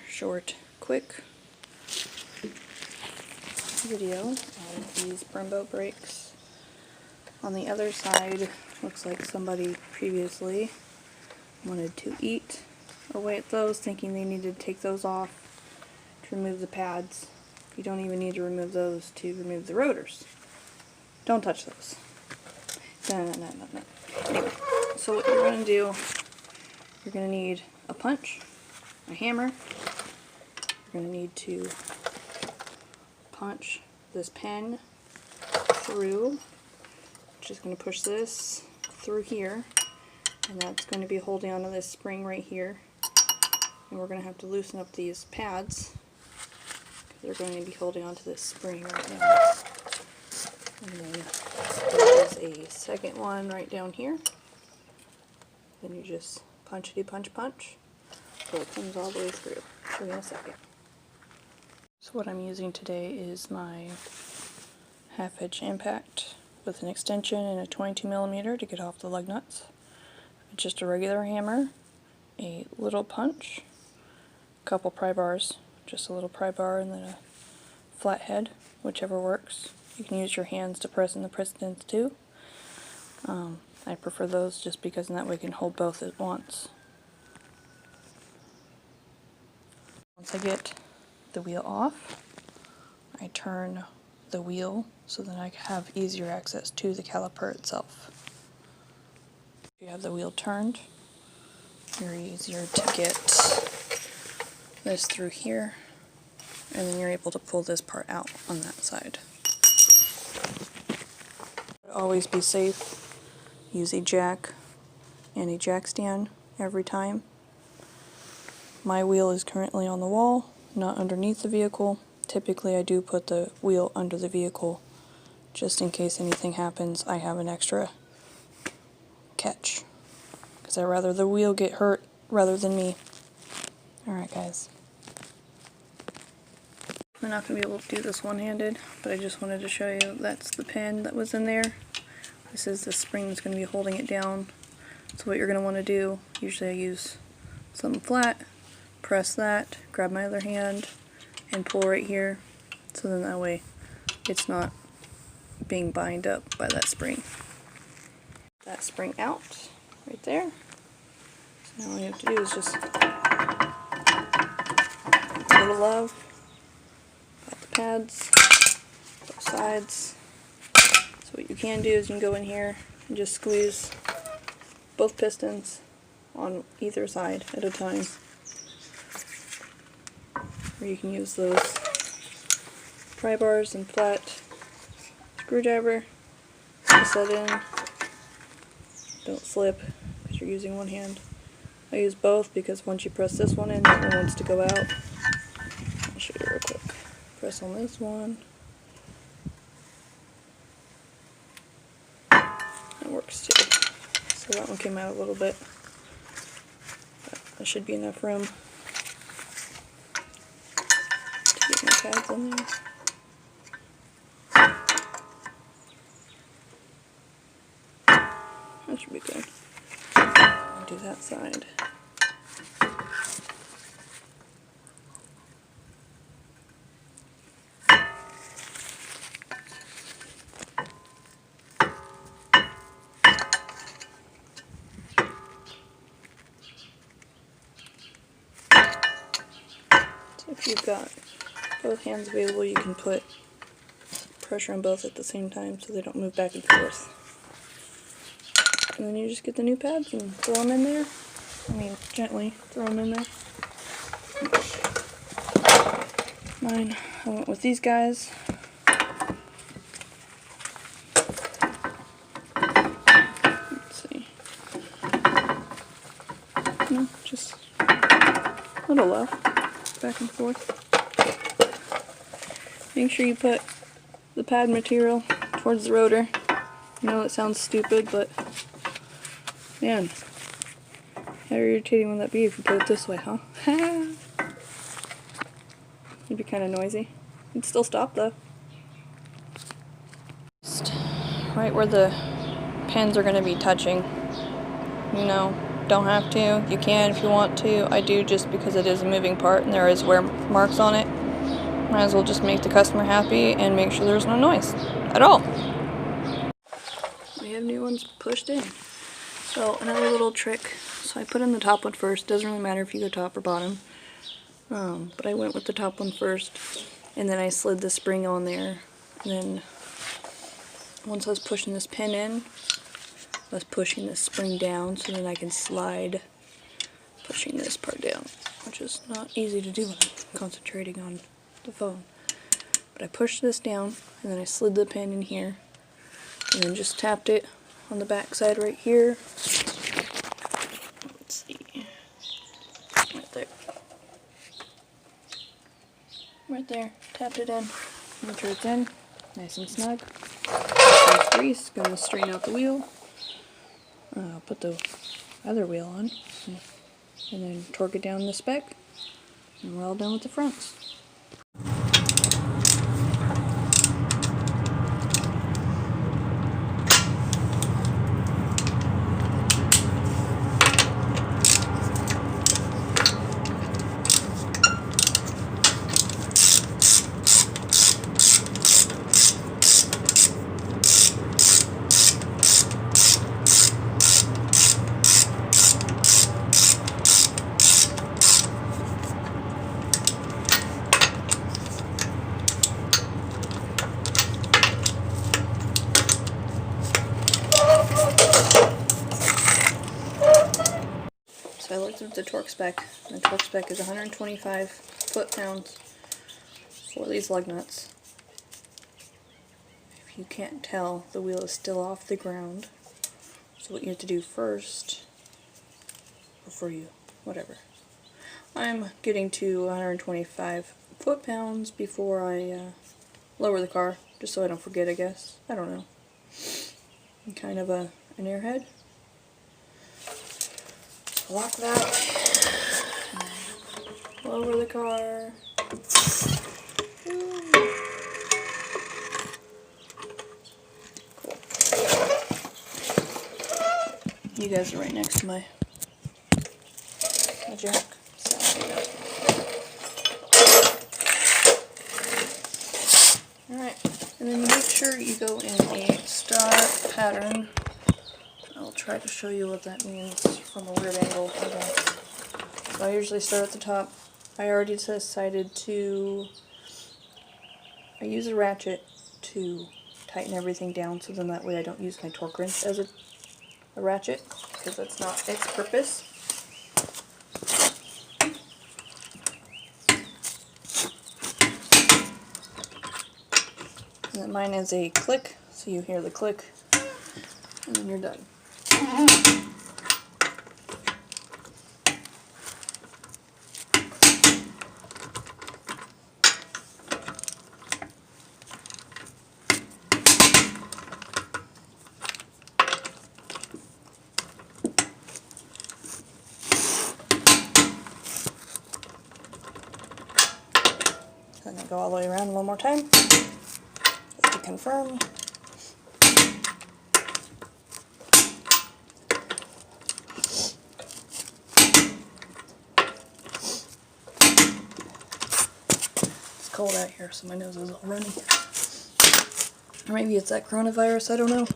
Short, quick video of these Brembo brakes. On the other side, looks like somebody previously wanted to eat away at those, thinking they needed to take those off to remove the pads. You don't even need to remove those to remove the rotors. Don't touch those. No. Anyway, so what you're going to do, you're going to need a punch, a hammer. You're going to need to punch this pen through. Just going to push this through here, and that's going to be holding onto this spring right here. And we're going to have to loosen up these pads because they're going to be holding onto this spring right now. And then there's a second one right down here. Then you just punchity punch so it comes all the way through. Show you in a second. So what I'm using today is my half-inch impact with an extension and a 22mm to get off the lug nuts. Just a regular hammer, a little punch, a couple pry bars, just a little pry bar and then a flat head, whichever works. You can use your hands to press in the pistons too. I prefer those just because in that way you can hold both at once. Once I get the wheel off, I turn the wheel so that I have easier access to the caliper itself. If you have the wheel turned, very easier to get this through here, and then you're able to pull this part out on that side. Always be safe, use a jack and a jack stand every time. My wheel is currently on the wall, not underneath the vehicle. Typically I do put the wheel under the vehicle just in case anything happens. I have an extra catch because I'd rather the wheel get hurt rather than me. Alright guys. I'm not going to be able to do this one-handed, but I just wanted to show you that's the pin that was in there. This is the spring that's going to be holding it down. So what you're going to want to do, usually I use something flat, press that, grab my other hand, and pull right here, so then that way it's not being bound up by that spring. That spring out, right there. So now all you have to do is just a little love, got the pads, both sides. So what you can do is you can go in here and just squeeze both pistons on either side at a time. Or you can use those pry bars and flat screwdriver, press that in, don't slip because you're using one hand. I use both because once you press this one in, that one wants to go out. I'll show you real quick. Press on this one. That works too. So that one came out a little bit, but there should be enough room to get my pads in there. That should be good. I'll do that side. So if you've got both hands available, you can put pressure on both at the same time so they don't move back and forth. And then you just get the new pads and throw them in there. I mean, gently throw them in there. Mine, I went with these guys. Let's see. No, just a little love, back and forth. Make sure you put the pad material towards the rotor. I know it sounds stupid, but man, how irritating would that be if you put it this way, huh? It'd be kind of noisy. It'd still stop though. Just right where the pins are going to be touching, you know, Don't have to. You can if you want to. I do just because it is a moving part and there is wear marks on it. Might as well just make the customer happy and make sure there's no noise at all. We have new ones pushed in. So another little trick. So I put in the top one first. Doesn't really matter if you go top or bottom. But I went with the top one first. And then I slid the spring on there. And then once I was pushing this pin in, I was pushing this spring down so then I can slide pushing this part down, which is not easy to do when I'm concentrating on the phone. But I pushed this down and then I slid the pin in here and then just tapped it on the back side right here. Let's see. Right there. Right there. Tapped it in. Make sure it's in. Nice and snug. Some grease. Gonna straighten out the wheel. Put the other wheel on. And then torque it down the spec. And we're all done with the fronts. So I looked at the torque spec, and the torque spec is 125 foot-pounds for these lug nuts. If you can't tell, the wheel is still off the ground. So what you have to do first, before you, whatever. I'm getting to 125 foot-pounds before I lower the car, just so I don't forget, I guess. I don't know. I'm kind of an airhead. Lock that, lower the car. Cool. You guys are right next to my jack. Alright, and then make sure you go in a star pattern. I'll try to show you what that means from a weird angle. Okay. So I usually start at the top. I already decided to, I use a ratchet to tighten everything down so then that way I don't use my torque wrench as a ratchet, because that's not its purpose. And then mine is a click, so you hear the click, and then you're done. I'm going to go all the way around one more time, just to confirm. It's cold out here, so my nose is all running. Or maybe it's that coronavirus, I don't know.